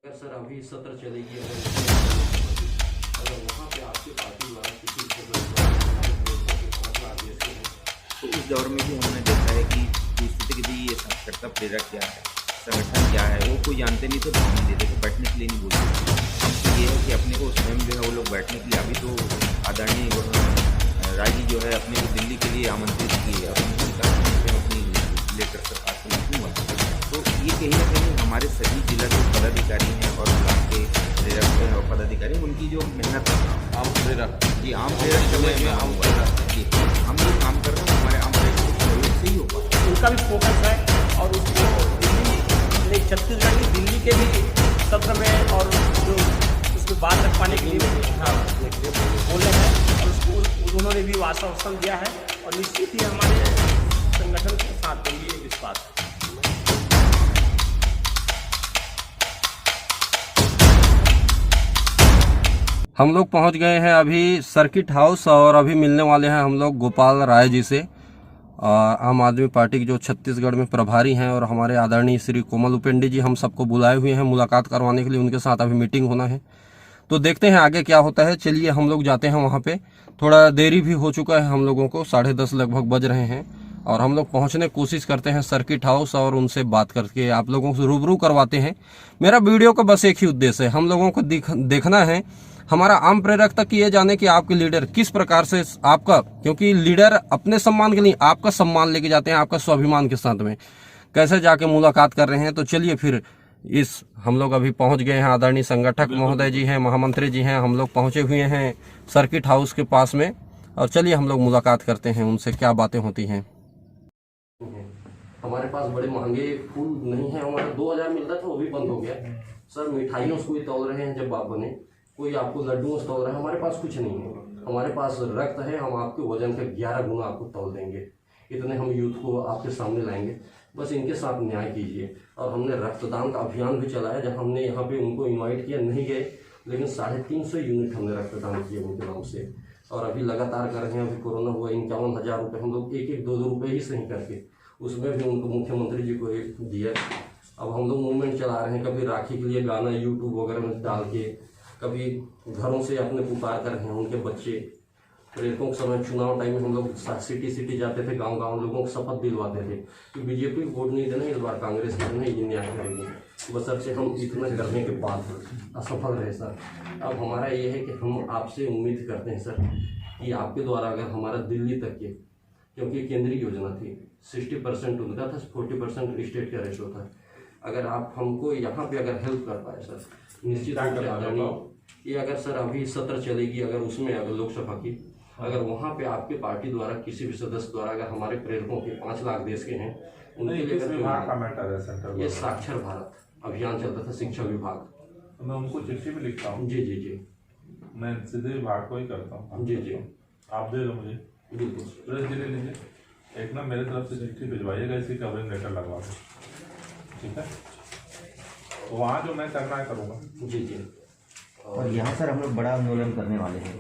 Sir अभी सत्र चलेगी अगर वहाँ पे आपके पार्टी द्वारा किसी तो इस दौर में भी हमने देखा है कि स्थिति के लिए ये साक्षरता प्रेरक क्या है, संगठन क्या है, वो कोई जानते नहीं थे, भाव नहीं देते थे, बैठने के लिए नहीं बोलते थे। हमसे ये है कि अपने को स्वयं जो है वो लोग बैठने के लिए, अभी तो आदरणीय राय जी जो है अपने को दिल्ली के लिए आमंत्रित किए, अपनी लेकर सरकार को क्यों हुआ। तो ये कहीं ना कहीं हमारे सभी जिला के पदाधिकारी हैं और ब्लॉक के प्रेरक और पदाधिकारी, उनकी जो मेहनत है आम प्रेरक जी, आम प्रेरक समय में आम जी हम जो काम कर रहे हैं हमारे आम प्रेरक से ही हो पाए। उनका भी फोकस है और उसको दिल्ली छत्तीसगढ़ की दिल्ली के भी सत्र में और जो उसको बात रख पाने के लिए बोले हैं और उसको उन्होंने भी आश्वासन दिया है और निश्चित ही हमारे संगठन के साथ देंगे ये विश्वास। हम लोग पहुंच गए हैं अभी सर्किट हाउस और अभी मिलने वाले हैं हम लोग गोपाल राय जी से, आम आदमी पार्टी के जो छत्तीसगढ़ में प्रभारी हैं, और हमारे आदरणीय श्री कोमल उपेंडी जी हम सबको बुलाए हुए हैं मुलाकात करवाने के लिए। उनके साथ अभी मीटिंग होना है, तो देखते हैं आगे क्या होता है। चलिए हम लोग जाते हैं वहाँ पे। थोड़ा देरी भी हो चुका है हम लोगों को, 10:30 लगभग बज रहे हैं, और हम लोग पहुँचने की कोशिश करते हैं सर्किट हाउस और उनसे बात करके आप लोगों से रूबरू करवाते हैं। मेरा वीडियो का बस एक ही उद्देश्य है, हम लोगों को देखना है हमारा आम प्रेरक तक ये जाने कि आपके लीडर किस प्रकार से आपका, क्योंकि लीडर अपने सम्मान के लिए आपका सम्मान लेके जाते हैं, आपका स्वाभिमान के साथ में कैसे जाके मुलाकात कर रहे हैं। तो चलिए फिर हम लोग अभी पहुंच गए हैं, आदरणीय संगठक महोदय जी हैं, महामंत्री जी हैं, हम लोग पहुंचे हुए हैं सर्किट हाउस के पास में, और चलिए हम लोग मुलाकात करते हैं उनसे, क्या बातें होती हैं। हमारे पास बड़े महंगे फूल नहीं है, हमारा 2000 मिलता था वो भी बंद हो गया सर। मिठाइयों से कोई तोल रहे हैं जब आप बने, कोई आपको लड्डुओं से तोल रहा है, हमारे पास कुछ नहीं है। हमारे पास रक्त है, हम आपके वजन का 11 गुना आपको तोल देंगे, इतने हम यूथ को आपके सामने लाएंगे। बस इनके साथ न्याय कीजिए। और हमने रक्तदान का अभियान भी चलाया, जब हमने यहाँ पे उनको इन्वाइट किया नहीं गए, लेकिन 350 यूनिट हमने रक्तदान किए उनके नाम से, और अभी लगातार कर रहे हैं। अभी कोरोना हुआ, 51,000 रुपये हम लोग एक 2 रुपये ही सही करके उसमें भी उनको मुख्यमंत्री जी को एक दिया। अब हम लोग मूवमेंट चला रहे हैं, कभी राखी के लिए गाना यूट्यूब वगैरह में डाल के, कभी घरों से अपने पुकार कर रहे हैं उनके बच्चे। प्रेरकों के समय चुनाव टाइम में हम लोग सिटी जाते थे, गांव लोगों को शपथ दिलवाते थे कि बीजेपी को वोट नहीं देना, इस बार कांग्रेस को देना, ये न्याय करेंगे। बस सबसे हम इतना करने के बाद असफल रहे सर। अब हमारा ये है कि हम आपसे उम्मीद करते हैं सर कि आपके द्वारा अगर हमारा दिल्ली तक के, क्योंकि केंद्रीय योजना थी, 60% उनका था, 40% स्टेट का रेशो था, अगर आप हमको यहाँ पे अगर हेल्प कर पाए सर, निश्चित रूप से ये अगर सर अभी सत्र चलेगी, अगर उसमें अगर लोकसभा की, अगर वहाँ पे आपके पार्टी द्वारा किसी भी सदस्य द्वारा अगर हमारे प्रेरकों के 5 लाख देश के हैं उनके लिए, ये साक्षर भारत अभियान चलता था शिक्षा विभाग, तो मैं उनको चिट्ठी भी लिखता हूँ। जी जी जी, मैं सीधे विभाग को ही करता हूँ। जी जी, आप दे दो मुझे, बिल्कुल प्रेस जी ले लीजिए, एक ना मेरे तरफ से चिट्ठी भिजवाइएगा, इसी कवरिंग लेटर लगवा दो, ठीक है। तो वहाँ जो मैं करना है करूँगा। जी जी। और यहाँ सर हम लोग बड़ा आंदोलन करने वाले हैं,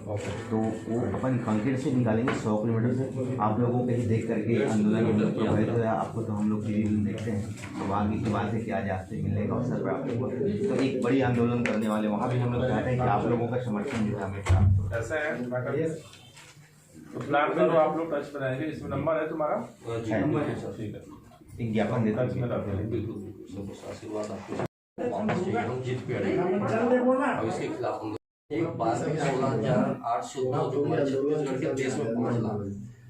तो वो अपन कांकेर से निकालेंगे 100 किलोमीटर से। आप लोगों को कहीं देख करके आंदोलन आपको तो हम लोग टीवी में देखते हैं, तो आगे की बात है कि आज आपसे मिलने का अवसर प्राप्त हुआ, तो एक बड़ी आंदोलन करने वाले, वहाँ भी हम लोग चाहते हैं कि आप लोगों का समर्थन जो है हमें प्राप्त हो। ऐसा है तो प्लान करो, आप लोग टच में रहेंगे, इसमें नंबर है तुम्हारा? ठीक है, एक ज्ञापन देता टच में रखेंगे। बिल्कुल आशीर्वाद आपको, हम जीत पे अड़े। अब इसके खिलाफ हम लोग एक बार में 16,802 जो हमारे छत्तीसगढ़ के देश में 5 लाख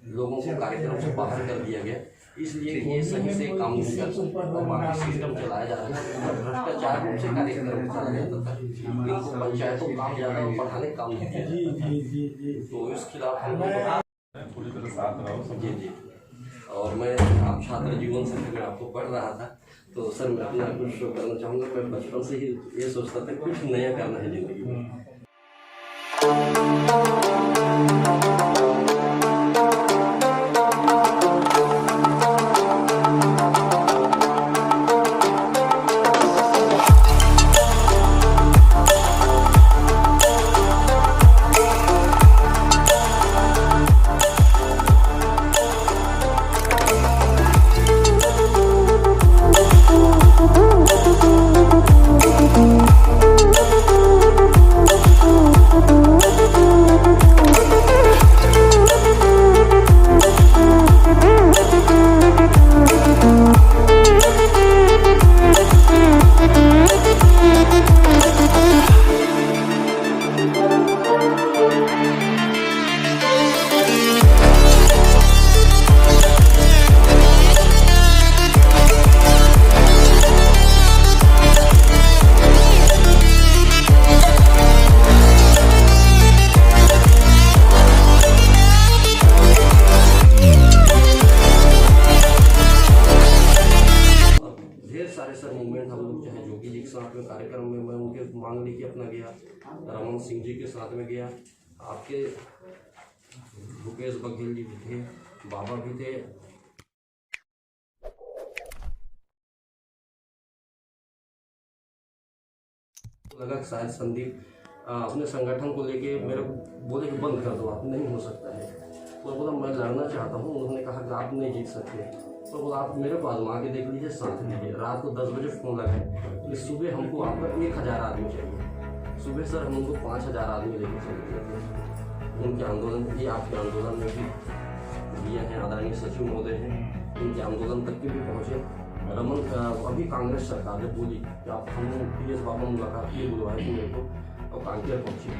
लोगों को कार्यक्रम से बाहर कर दिया गया, इसलिए कि ये सही से काम नहीं कर सकते और बाकी सिस्टम चलाया जा रहा है। भ्रष्टाचार रूप से कार्यक्रम चलाया जाता था, इनको पंचायतों को काम ज़्यादा बढ़ाने काम नहीं किया, तो इस खिलाफ हम लोग पूरी तरह साथ रहो। जी जी। और मैं आप छात्र जीवन से मैं आपको पढ़ रहा था, तो सर मैं अपना कुछ शो करना चाहूँगा। मैं बचपन से ही ये सोचता था कुछ नया करना है जिंदगी में। मैं उनके मांग लेके अपना गया, रमन सिंह जी के साथ में गया, आपके भूपेश बघेल जी भी थे, बाबा भी थे। लगा शायद संदीप अपने संगठन को लेके मेरे को बोले कि बंद कर दो, आप नहीं हो सकता है। तो बोला मैं लड़ना चाहता हूँ। उन्होंने कहा कि आप नहीं जीत सकते। तो बोला आप मेरे को आजमा के देख लीजिए, साथ लीजिए। रात को 10 बजे फ़ोन लगाए कि सुबह हमको आपका 1000 आदमी चाहिए। सुबह सर हम उनको 5000 आदमी लेके चले गए थे। उनके आंदोलन भी, आपके आंदोलन में भी दिए हैं, आदरणीय सचिव महोदय हैं, उनके आंदोलन तक के भी पहुँचे। रमन अभी कांग्रेस सरकार ने बोली कि आप हम PS बाबा मुलाकात किए, बुलवाए थे मेरे को, और कांकेर पहुँचे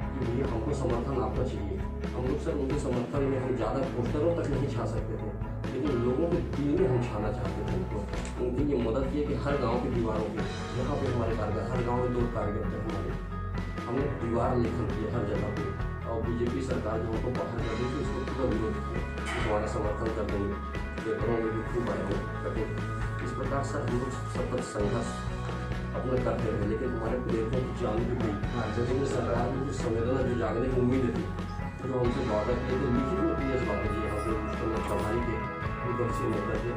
कि भैया हमको समर्थन आपका चाहिए। हम लोग सर उनके समर्थन में हम ज़्यादा पोस्टरों तक नहीं छा सकते थे, लेकिन लोगों के दिल में हम छाना चाहते थे उनको। उनकी ये मदद की कि हर गांव की दीवारों पे, जहाँ पे हमारे कार्यकर्ता, हर गांव में 2 कार्यकर्ता हमारे, हमने दीवार लेखन किए हर जगह पे। और बीजेपी सरकार जो हमको बाहर कर दी थी, उसको पूरा विरोध किया, हमारा समर्थन कर देंगे, पेपरों में भी खूब आए हैं। इस प्रकार सर हम लोग सतत संघर्ष अपने करते रहे, लेकिन हमारे प्रेरकों की जान भी गई। जैसे सरकार की जो संवेदना, जो जागने की उम्मीद थी, जो हमसे वादा किए थे लिखित में, PS बाबा जी यहाँ पे उसमें प्रभारी थे, विपक्षी नेता थे,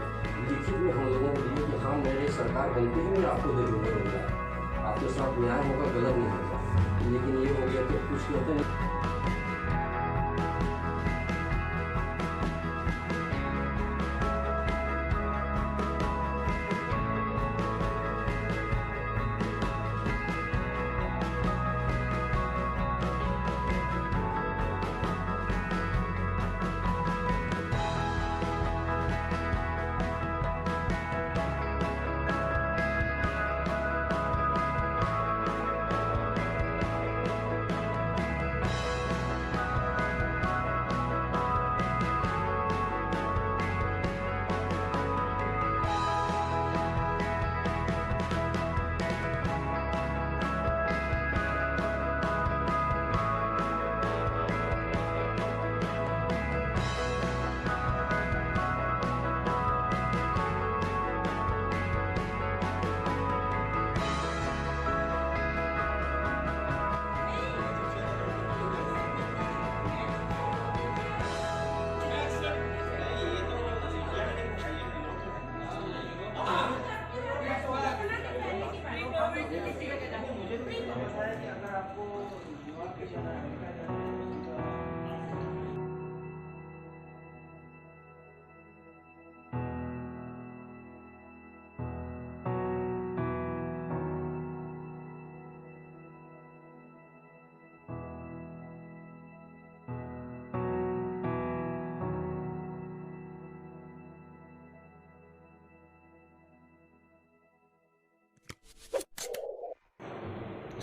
लिखित में हम लोगों को दिए कि हाँ मेरी सरकार बनती ही मैं आपको दे दूँगा रोजगार, आपके साथ न्याय होगा, गलत नहीं होगा। लेकिन ये हो गया कि कुछ कहते नहीं।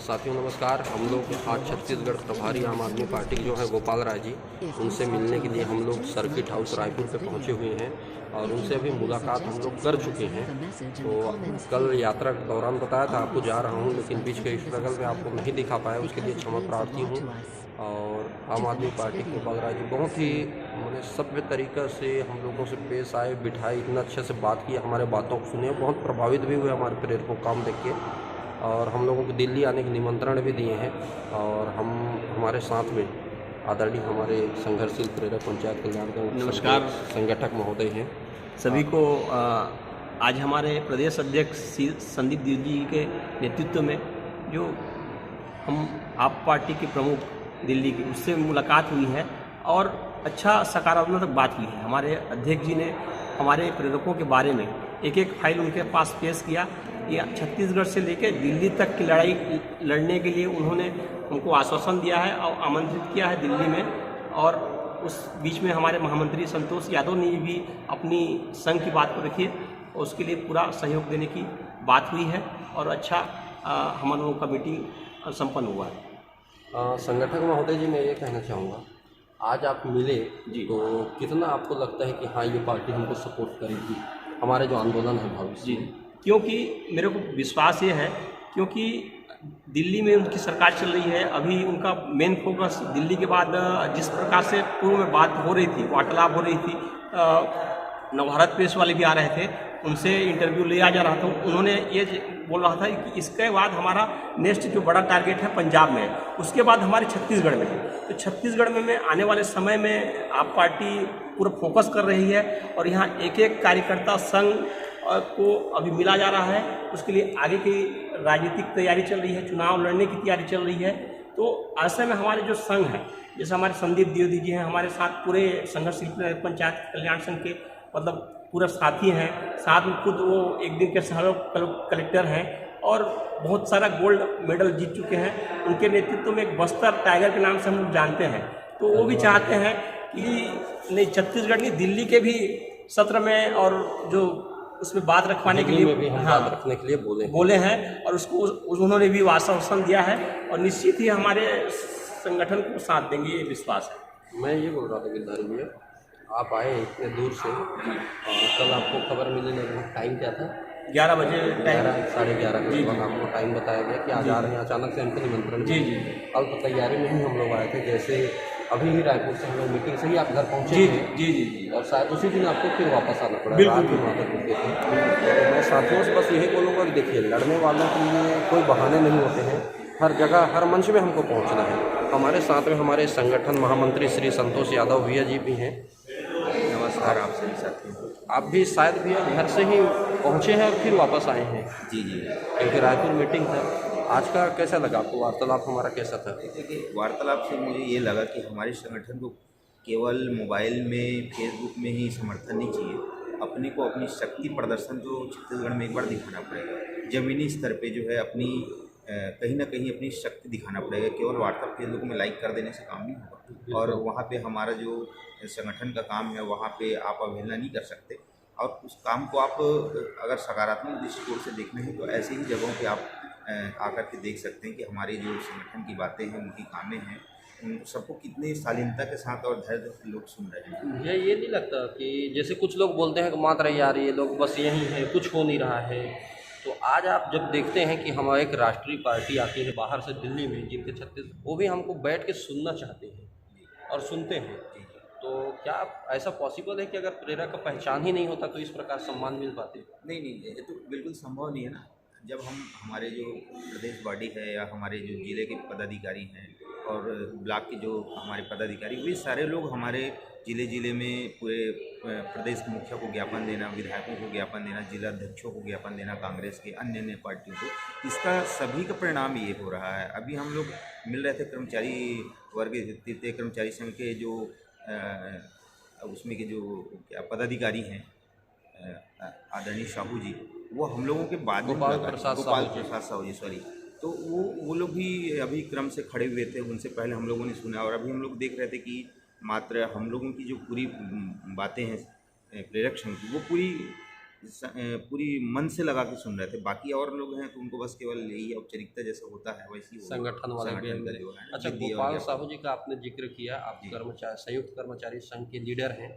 साथियों नमस्कार। हम लोग आज छत्तीसगढ़ प्रभारी आम आदमी पार्टी के जो है गोपाल राय जी, उनसे मिलने के लिए हम लोग सर्किट हाउस रायपुर पे पहुंचे हुए हैं और उनसे अभी मुलाकात हम लोग कर चुके हैं। तो कल यात्रा के दौरान बताया था आपको जा रहा हूं, लेकिन बीच के स्ट्रगल में आपको नहीं दिखा पाया, उसके लिए क्षमा प्रार्थी हूँ। और आम आदमी पार्टी के गोपाल राय जी बहुत ही मैंने सभ्य तरीक़ा से हम लोगों से पेश आए, बिठाए, इतना अच्छे से बात की, हमारे बातों को सुने, बहुत प्रभावित भी हुए हमारे प्रेरकों को काम देख के। और हम लोगों को दिल्ली आने के निमंत्रण भी दिए हैं और हमारे साथ में आदरणीय हमारे संघर्षशील प्रेरक पंचायत कल्याण का नमस्कार संगठक महोदय हैं सभी को। आज हमारे प्रदेश अध्यक्ष संदीप जी के नेतृत्व में जो हम आप पार्टी के प्रमुख दिल्ली की, उससे मुलाकात हुई है और अच्छा सकारात्मक बात हुई है। हमारे अध्यक्ष जी ने हमारे प्रेरकों के बारे में एक एक फाइल उनके पास पेश किया। ये छत्तीसगढ़ से लेकर दिल्ली तक की लड़ाई लड़ने के लिए उन्होंने उनको आश्वासन दिया है और आमंत्रित किया है दिल्ली में। और उस बीच में हमारे महामंत्री संतोष यादव ने भी अपनी संघ की बात को रखी है और उसके लिए पूरा सहयोग देने की बात हुई है और अच्छा हम लोगों का मीटिंग संपन्न हुआ है। संगठक महोदय जी, मैं ये कहना चाहूँगा, आज आप मिले जी, तो कितना आपको लगता है कि हाँ ये पार्टी हमको सपोर्ट करेगी, हमारे जो आंदोलन है भविष्य जी? क्योंकि मेरे को विश्वास ये है, क्योंकि दिल्ली में उनकी सरकार चल रही है, अभी उनका मेन फोकस दिल्ली के बाद जिस प्रकार से पूर्व में बात हो रही थी, वार्तालाप हो रही थी, नवभारत प्रेस वाले भी आ रहे थे, उनसे इंटरव्यू लिया जा रहा था, उन्होंने ये बोल रहा था कि इसके बाद हमारा नेक्स्ट जो बड़ा टारगेट है पंजाब में, उसके बाद हमारे छत्तीसगढ़ में है। तो छत्तीसगढ़ में आने वाले समय में आप पार्टी पूरा फोकस कर रही है और यहाँ एक एक कार्यकर्ता संघ को अभी मिला जा रहा है। उसके लिए आगे की राजनीतिक तैयारी चल रही है, चुनाव लड़ने की तैयारी चल रही है। तो ऐसे में हमारे जो संघ है, जैसे हमारे संदीप द्विवेदी जी हैं, हमारे साथ पूरे संघर्षशील पंचायत कल्याण संघ के मतलब पूरे साथी हैं, साथ में खुद वो एक दिन के सह कलेक्टर हैं और बहुत सारा गोल्ड मेडल जीत चुके हैं। उनके नेतृत्व में एक बस्तर टाइगर के नाम से हम लोग जानते हैं। तो वो भी चाहते हैं कि नहीं, छत्तीसगढ़ नहीं, दिल्ली के भी सत्र में और जो उसमें बात रखवाने के लिए भी हम बात रखने के लिए बोले हैं और उसको उन्होंने भी आश्वासन दिया है और निश्चित ही हमारे संगठन को साथ देंगे, ये विश्वास है। मैं ये बोल रहा था गिरधारी भैया, आप आए इतने दूर से, कल आपको खबर मिली, लगभग टाइम क्या था? 11 बजे टाइम, 11:30 के लगभग आपको टाइम बताया गया कि आज आ रहे हैं। अचानक से हमको निमंत्रण। जी। कल तो तैयारी में ही हम लोग आए थे, जैसे अभी ही रायपुर से हम लोग मीटिंग से ही आप घर पहुँचे थे। जी। और शायद उसी दिन आपको फिर वापस आना पड़ा। बिल्कुल। रात में वहाँ तक रुके थे। तो मैं साथियों से बस यही बोलूँगा कि देखिए, लड़ने वालों के लिए कोई बहाने नहीं होते हैं, हर जगह हर मंच में हमको पहुँचना है। हमारे साथ में हमारे संगठन महामंत्री श्री संतोष यादव भैया जी भी हैं। नमस्कार आप सभी साथियों। आप भी शायद भैया घर से ही पहुँचे हैं और फिर वापस आए हैं, जी। क्योंकि रायपुर मीटिंग था। आज का कैसा लगा आपको? वार्तालाप हमारा कैसा था? देखिए, वार्तालाप से मुझे ये लगा कि हमारे संगठन को केवल मोबाइल में, फेसबुक में ही समर्थन नहीं चाहिए। अपने को अपनी शक्ति प्रदर्शन जो छत्तीसगढ़ में एक बार दिखाना पड़ेगा। ज़मीनी स्तर पे जो है अपनी कहीं ना कहीं अपनी शक्ति दिखाना पड़ेगा। केवल व्हाट्सएप फेसबुक में लाइक कर देने से काम नहीं होगा और वहाँ पे हमारा जो संगठन का काम है वहाँ पे आप अवहेलना नहीं कर सकते। और उस काम को आप अगर सकारात्मक दृष्टिकोण से देखना है तो ऐसे ही जगहों पे आप आकर के देख सकते हैं कि हमारी जो संगठन की बातें हैं, उनकी कामें हैं, उन सबको कितनी शालीनता के साथ और धैर्य से लोग सुन रहे हैं। मुझे ये नहीं लगता कि जैसे कुछ लोग बोलते हैं कि मात्र यार ये लोग बस यही है, कुछ हो नहीं रहा है। तो आज आप जब देखते हैं कि हमारी एक राष्ट्रीय पार्टी आती है बाहर से दिल्ली में, जिनके छत्तीस, वो भी हमको बैठ के सुनना चाहते हैं और सुनते हैं। तो क्या ऐसा पॉसिबल है कि अगर प्रेरक का पहचान ही नहीं होता तो इस प्रकार सम्मान मिल पाते? नहीं, ये तो बिल्कुल संभव नहीं है ना। जब हम हमारे जो प्रदेश बॉडी है या हमारे जो ज़िले के पदाधिकारी हैं और ब्लॉक के जो हमारे पदाधिकारी, वे सारे लोग हमारे ज़िले में पूरे प्रदेश के मुखिया को ज्ञापन देना, विधायकों को ज्ञापन देना, जिला अध्यक्षों को ज्ञापन देना, कांग्रेस के अन्य पार्टियों को, इसका सभी का परिणाम ये हो रहा है। अभी हम लोग मिल रहे थे कर्मचारी वर्ग, तृतीय कर्मचारी संघ के जो उसमें के जो क्या पदाधिकारी हैं, आदरणीय साहू जी, वो हम लोगों के बाद में गोपाल प्रसाद साहू जी, सॉरी। तो वो लोग भी अभी क्रम से खड़े हुए थे, उनसे पहले हम लोगों ने सुना। और अभी हम लोग देख रहे थे कि मात्र हम लोगों की जो पूरी बातें हैं प्रेरक संघ की, वो पूरी मन से लगा के सुन रहे थे। बाकी और लोग हैं तो उनको बस केवल यही औपचारिकता जैसा होता है वैसे ही संगठन वाले का जो है। अच्छा, गोपाल साहू जी का आपने जिक्र किया, आप संयुक्त कर्मचारी संघ के लीडर हैं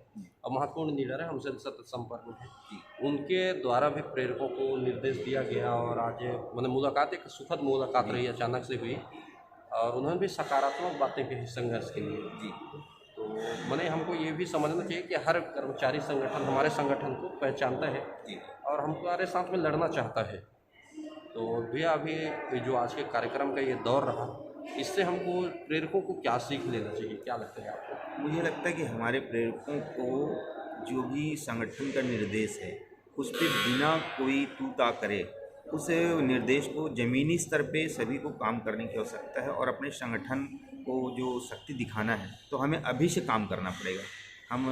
और महत्वपूर्ण लीडर हैं, हमसे सतत संपर्क में हैं। उनके द्वारा भी प्रेरकों को निर्देश दिया गया और आज मैंने मुलाकात, एक सुखद मुलाकात रही, अचानक से हुई और उन्होंने भी सकारात्मक बातें कही संघर्ष के लिए। जी, तो मैंने हमको ये भी समझना चाहिए कि हर कर्मचारी संगठन हमारे संगठन को पहचानता है और हमारे साथ में लड़ना चाहता है। तो भैया अभी जो आज के कार्यक्रम का ये दौर रहा, इससे हमको प्रेरकों को क्या सीख लेना चाहिए, क्या लगता है आपको? मुझे लगता है कि हमारे प्रेरकों को जो भी संगठन का निर्देश है उस पर बिना कोई तू ता करे, उस निर्देश को ज़मीनी स्तर पे सभी को काम करने की आवश्यकता है। और अपने संगठन को जो शक्ति दिखाना है तो हमें अभी से काम करना पड़ेगा। हम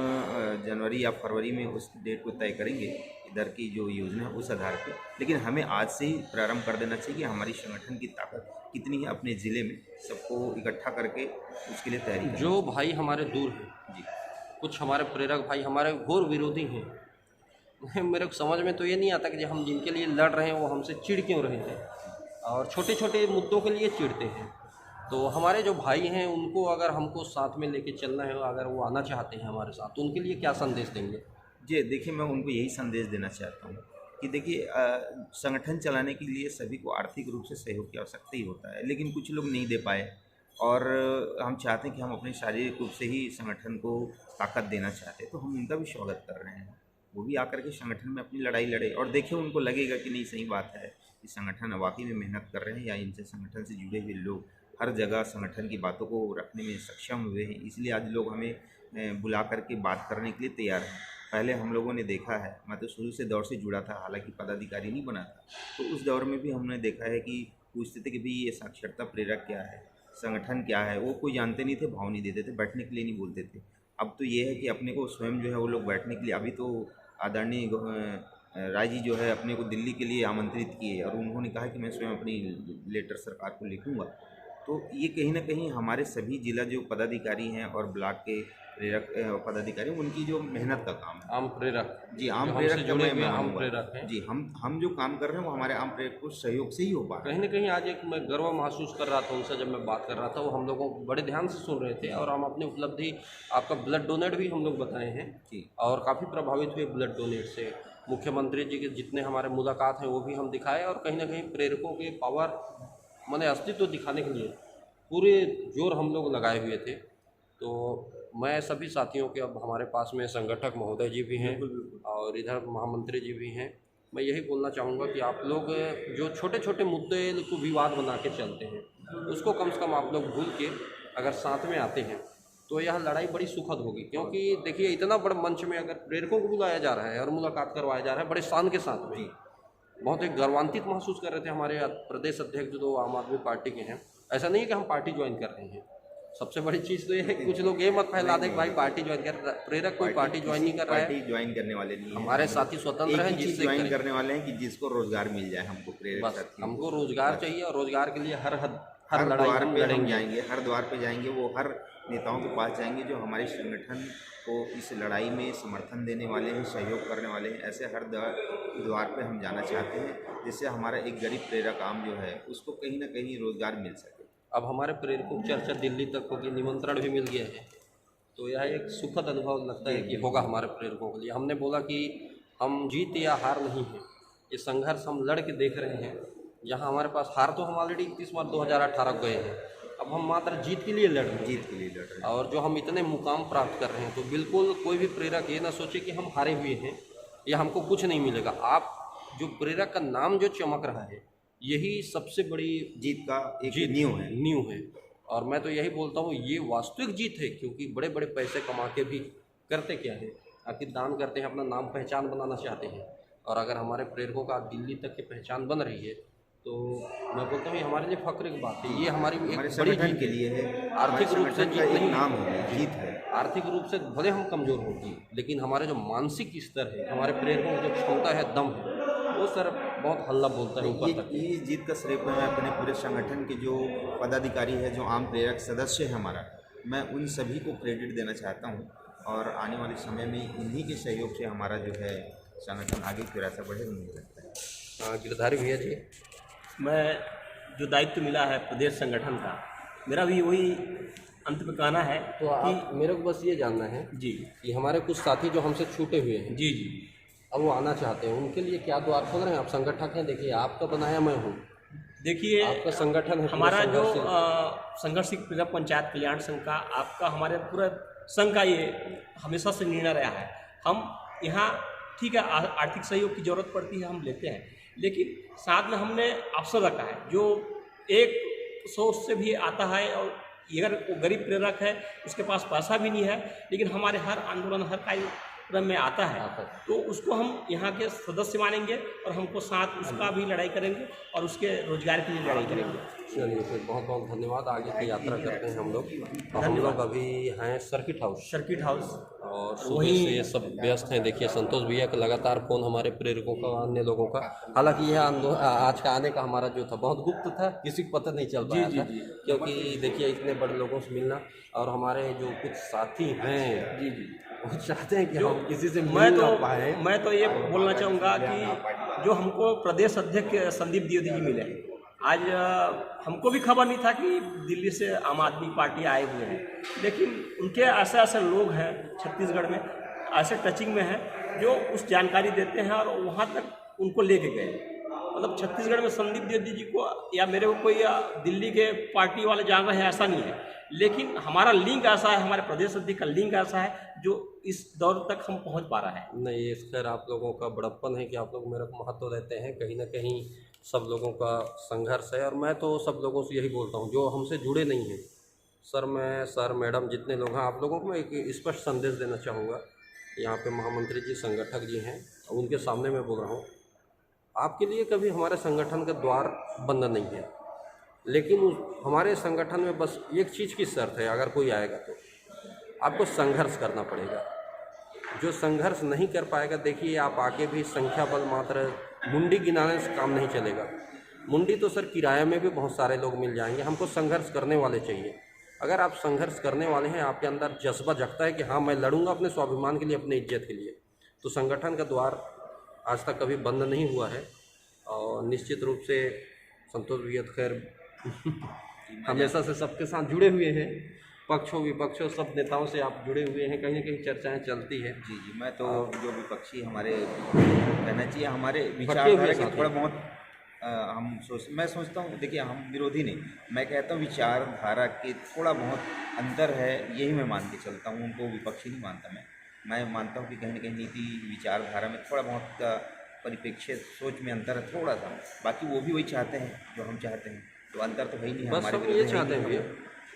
जनवरी या फरवरी में उस डेट को तय करेंगे इधर की जो योजना है उस आधार पे, लेकिन हमें आज से ही प्रारंभ कर देना चाहिए कि हमारी संगठन की ताकत कितनी है, अपने ज़िले में सबको इकट्ठा करके उसके लिए तैयारी करें। जो भाई हमारे दूर हैं जी, कुछ हमारे प्रेरक भाई हमारे घोर विरोधी हैं, मेरे को समझ में तो ये नहीं आता कि हम जिनके लिए लड़ रहे हैं वो हमसे चिढ़ क्यों रहे हैं और छोटे छोटे मुद्दों के लिए चिढ़ते हैं। तो हमारे जो भाई हैं उनको अगर हमको साथ में लेके चलना है, अगर वो आना चाहते हैं हमारे साथ, तो उनके लिए क्या संदेश देंगे? जी देखिए, मैं उनको यही संदेश देना चाहता हूँ कि देखिए, संगठन चलाने के लिए सभी को आर्थिक रूप से सहयोग की आवश्यकता ही होता है, लेकिन कुछ लोग नहीं दे पाए और हम चाहते हैं कि हम अपने शारीरिक रूप से ही संगठन को ताकत देना चाहते हैं। तो हम उनका भी स्वागत कर रहे हैं, वो भी आकर के संगठन में अपनी लड़ाई लड़े और देखिए उनको लगेगा कि नहीं सही बात है, कि संगठन वाकई में मेहनत कर रहे हैं या इनसे संगठन से जुड़े हुए लोग हर जगह संगठन की बातों को रखने में सक्षम हुए हैं, इसलिए आज लोग हमें बुला करके बात करने के लिए तैयार हैं। पहले हम लोगों ने देखा है, मैं तो शुरू से दौर से जुड़ा था, हालांकि पदाधिकारी नहीं बना था, तो उस दौर में भी हमने देखा है कि पूछते थे कि भाई ये साक्षरता प्रेरक क्या है, संगठन क्या है, वो कोई जानते नहीं थे, भाव नहीं देते थे, बैठने के लिए नहीं बोलते थे। अब तो ये है कि अपने को स्वयं जो है वो लोग बैठने के लिए, अभी तो आदरणीय राय जी जो है अपने को दिल्ली के लिए आमंत्रित किए और उन्होंने कहा कि मैं स्वयं अपनी लेटर सरकार को लिखूंगा। तो ये कहीं ना कहीं हमारे सभी जिला जो पदाधिकारी हैं और ब्लॉक के प्रेरक पदाधिकारी, उनकी जो मेहनत का काम है। आम प्रेरक जी, आम जो हमसे प्रेरक जुड़े मैं हुए आम मानूंगा। प्रेरक हैं। जी, हम जो काम कर रहे हैं वो हमारे आम प्रेरक को सहयोग से ही हो पा रहा है। कहीं ना कहीं आज एक मैं गर्व महसूस कर रहा था उनसे, जब मैं बात कर रहा था वो हम लोगों को बड़े ध्यान से सुन रहे थे और हम अपनी उपलब्धि, आपका ब्लड डोनेट भी हम लोग बताए हैं जी। और काफ़ी प्रभावित हुए ब्लड डोनेट से। मुख्यमंत्री जी के जितने हमारे मुलाकात हैं वो भी हम दिखाए और कहीं ना कहीं प्रेरकों के पावर माने अस्तित्व दिखाने के लिए पूरे जोर हम लोग लगाए हुए थे। तो मैं सभी साथियों के, अब हमारे पास में संगठक महोदय जी भी हैं और इधर महामंत्री जी भी हैं, मैं यही बोलना चाहूँगा कि आप लोग जो छोटे छोटे मुद्दे को विवाद बना के चलते हैं उसको कम से कम आप लोग भूल के अगर साथ में आते हैं तो यह लड़ाई बड़ी सुखद होगी। क्योंकि देखिए, इतना बड़ा मंच में अगर प्रेरकों को बुलाया जा रहा है और मुलाकात करवाया जा रहा है बड़े शान के साथ में, बहुत एक गर्वान्वित महसूस कर रहे थे हमारे प्रदेश अध्यक्ष जो आम आदमी पार्टी के हैं। ऐसा नहीं है कि हम पार्टी ज्वाइन कर रहे हैं, सबसे बड़ी चीज़ तो ये है कि कुछ लोग ये मत फैला दें कि भाई पार्टी ज्वाइन कर, प्रेरक कोई पार्टी ज्वाइन नहीं कर रहा है। पार्टी ज्वाइन करने वाले नहीं है, हमारे साथी स्वतंत्र हैं, जिससे ज्वाइन करने वाले हैं कि जिसको रोजगार मिल जाए। हमको प्रेरक बस साथियों हमको रोजगार चाहिए और रोजगार के लिए हर हर लड़ाई द्वार हम पे हम लड़ेंगे। जाएंगे, हर द्वार पे जाएंगे, वो हर नेताओं के पास जाएंगे जो हमारे संगठन को इस लड़ाई में समर्थन देने वाले हैं, सहयोग करने वाले हैं। ऐसे हर द्वार पे हम जाना चाहते हैं जिससे हमारा एक गरीब प्रेरक आम जो है उसको कहीं ना कहीं रोजगार मिल सके। अब हमारे प्रेरकों की चर्चा दिल्ली तक होगी, निमंत्रण भी मिल गया है, तो यह एक सुखद अनुभव लगता है कि होगा हमारे प्रेरकों के लिए। हमने बोला कि हम जीत या हार नहीं है, ये संघर्ष हम लड़ के देख रहे हैं। जहाँ हमारे पास हार तो हम ऑलरेडी 31 मार्च 2018 गए हैं, अब हम मात्र जीत के लिए लड़ रहे हैं। जीत के लिए लड़ रहे हैं और जो हम इतने मुकाम प्राप्त कर रहे हैं, तो बिल्कुल कोई भी प्रेरक ये ना सोचे कि हम हारे हुए हैं या हमको कुछ नहीं मिलेगा। आप जो प्रेरक का नाम जो चमक रहा है, यही सबसे बड़ी जीत का एक जीत नींव है। और मैं तो यही बोलता हूँ ये वास्तविक जीत है, क्योंकि बड़े बड़े पैसे कमा के भी करते क्या है, आखिर दान करते हैं, अपना नाम पहचान बनाना चाहते हैं। और अगर हमारे प्रेरकों का दिल्ली तक की पहचान बन रही है तो मैं बोलता हूँ ये हमारे लिए फख्र की बात है। ये हमारी एक बड़ी संगठन जीत के लिए है, आर्थिक रूप से जीत नहीं, नाम है, जीत है। आर्थिक रूप से भले हम कमज़ोर होगी, लेकिन हमारे जो मानसिक स्तर है, हमारे प्रेरकों की जो क्षमता है, दम है, वो सर बहुत हल्ला बोलता है ऊपर तक। ये जीत का श्रेय मैं अपने पूरे संगठन के जो पदाधिकारी है, जो आम प्रेरक सदस्य है हमारा, मैं उन सभी को क्रेडिट देना चाहता हूँ। और आने वाले समय में इन्हीं के सहयोग से हमारा जो है संगठन आगे की रास्ता बढ़ेगा, मुझे लगता है। हाँ, गिरधारी भैया जी, मैं जो दायित्व मिला है प्रदेश संगठन का, मेरा भी वही अंत में कहना है तो आप मेरे को बस ये जानना है जी कि हमारे कुछ साथी जो हमसे छूटे हुए हैं, जी जी अब वो आना चाहते हैं, उनके लिए क्या द्वार खोल रहे हैं? आप संगठक हैं, देखिए आपका बनाया मैं हूँ, देखिए आपका संगठन है, हमारा जो पूरे संघर्ष से। संघर्ष प्रेरक पंचायत कल्याण संघ का, आपका हमारे पूरा संघ का ये हमेशा से निर्णय रहा है। हम यहाँ ठीक है, आर्थिक सहयोग की ज़रूरत पड़ती है, हम लेते हैं, लेकिन साथ में हमने अवसर रखा है जो एक सोच से भी आता है। और अगर वो गरीब प्रेरक है, उसके पास पैसा भी नहीं है, लेकिन हमारे हर आंदोलन, हर कार्यक्रम में आता है, तो उसको हम यहाँ के सदस्य मानेंगे और हमको साथ उसका भी लड़ाई करेंगे और उसके रोजगार के लिए लड़ाई करेंगे। चलिए फिर बहुत बहुत धन्यवाद। आगे की यात्रा करते हैं हम लोग। और हम लोग अभी हैं सर्किट हाउस और सुबह से ये सब व्यस्त हैं। देखिए संतोष भैया का लगातार फ़ोन हमारे प्रेरकों का, अन्य लोगों का। हालांकि यह आज का आने का हमारा जो था बहुत गुप्त था, किसी को पता नहीं चल पाया था, क्योंकि देखिए इतने बड़े लोगों से मिलना, और हमारे जो कुछ साथी हैं जी वो चाहते हैं कि हम किसी से मैं मिल ना पाए। तो ये बोलना चाहूँगा कि जो हमको प्रदेश अध्यक्ष संदीप द्विवेदी जी मिले आज, हमको भी खबर नहीं था कि दिल्ली से आम आदमी पार्टी आए हुए हैं, लेकिन उनके ऐसे ऐसे लोग हैं छत्तीसगढ़ में, ऐसे टचिंग में हैं जो उस जानकारी देते हैं और वहाँ तक उनको लेके गए। मतलब छत्तीसगढ़ में संदीप द्विवेदी जी को या मेरे को कोई दिल्ली के पार्टी वाले जान रहे हैं ऐसा नहीं है, लेकिन हमारा लिंक ऐसा है, हमारे प्रदेश अध्यक्ष का लिंक ऐसा है जो इस दौर तक हम पहुंच पा रहा है। नहीं, इस खैर आप लोगों का बड़प्पन है कि आप लोग मेरे को महत्व देते हैं। कहीं ना कहीं सब लोगों का संघर्ष है। और मैं तो सब लोगों से यही बोलता हूँ जो हमसे जुड़े नहीं हैं, सर मैडम जितने लोग हैं, आप लोगों को मैं एक स्पष्ट संदेश देना चाहूँगा। यहाँ पे महामंत्री जी, संगठक जी हैं, उनके सामने मैं बोल रहा हूँ, आपके लिए कभी हमारे संगठन का द्वार बंद नहीं है, लेकिन हमारे संगठन में बस एक चीज़ की शर्त है, अगर कोई आएगा तो आपको संघर्ष करना पड़ेगा। जो संघर्ष नहीं कर पाएगा, देखिए आप आके भी संख्या बल मात्र मुंडी गिनाने से काम नहीं चलेगा। मुंडी तो सर किराए में भी बहुत सारे लोग मिल जाएंगे, हमको संघर्ष करने वाले चाहिए। अगर आप संघर्ष करने वाले हैं, आपके अंदर जज्बा जगता है कि हाँ मैं लड़ूंगा अपने स्वाभिमान के लिए, अपने इज्जत के लिए, तो संगठन का द्वार आज तक कभी बंद नहीं हुआ है। और निश्चित रूप से संतोष भैया खैर हमेशा से सबके साथ जुड़े हुए हैं, पक्षों विपक्षों सब नेताओं से आप जुड़े हुए हैं, कहीं ना कहीं चर्चाएं चलती है। जी जी, मैं तो जो विपक्षी हमारे कहना चाहिए हमारे विचारधारा के थोड़ा बहुत मैं सोचता हूँ, देखिए हम विरोधी नहीं, मैं कहता हूँ विचारधारा के थोड़ा बहुत अंतर है, यही मैं मान के चलता हूँ। उनको विपक्षी नहीं मानता मैं मानता हूँ कि कहीं ना कहीं नीति विचारधारा में थोड़ा बहुत परिप्रेक्ष्य सोच में अंतर है थोड़ा सा। बाकी वो भी वही चाहते हैं जो हम चाहते हैं, तो अंतर तो है ही नहीं। बस हमारे हम विरोध ये है ही चाहते हैं नहीं। भैया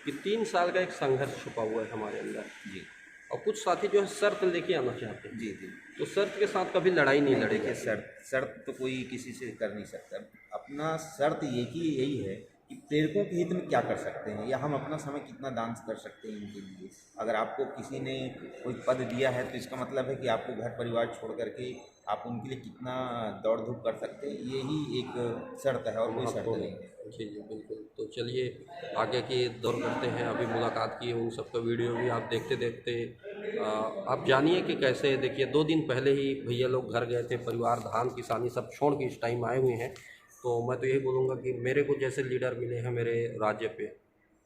कि 3 साल का एक संघर्ष छुपा हुआ है हमारे अंदर, जी और कुछ साथी जो है शर्त लेके आना चाहते हैं, जी जी, तो शर्त के साथ कभी लड़ाई नहीं लड़ेगी। देखिए शर्त तो कोई किसी से कर नहीं सकता। अपना शर्त यही है कि प्रेरकों के हित में क्या कर सकते हैं, या हम अपना समय कितना दान कर सकते हैं इनके लिए। अगर आपको किसी ने कोई पद दिया है तो इसका मतलब है कि आपको घर परिवार छोड़ करके आप उनके लिए कितना दौड़ धूप कर सकते हैं, यही एक शर्त है और कोई शर्त नहीं है। जी जी बिल्कुल। तो चलिए आगे की दौर करते हैं। अभी मुलाकात की, उन सब का वीडियो भी आप देखते देखते आप जानिए कि कैसे। देखिए 2 दिन पहले ही भैया लोग घर गए थे, परिवार धान किसानी सब छोड़ के इस टाइम आए हुए हैं। तो मैं तो यही बोलूँगा कि मेरे को जैसे लीडर मिले हैं मेरे राज्य पे,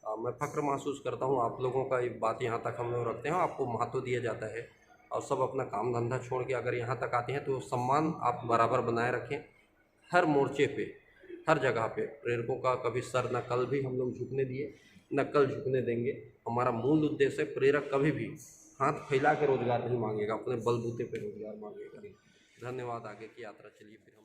मैं फ़ख्र महसूस करता हूँ। आप लोगों का एक बात यहाँ तक हम लोग रखते हैं, आपको महत्व दिया जाता है, और सब अपना काम धंधा छोड़ के अगर यहाँ तक आते हैं तो सम्मान आप बराबर बनाए रखें। हर मोर्चे पे, हर जगह पे प्रेरकों का कभी सर न कल भी हम लोग झुकने दिए, न कल झुकने देंगे। हमारा मूल उद्देश्य है, प्रेरक कभी भी हाथ फैला के रोजगार नहीं मांगेगा, अपने बलबूते पे रोजगार मांगेगा। धन्यवाद। आगे की यात्रा चलिए फिर हम।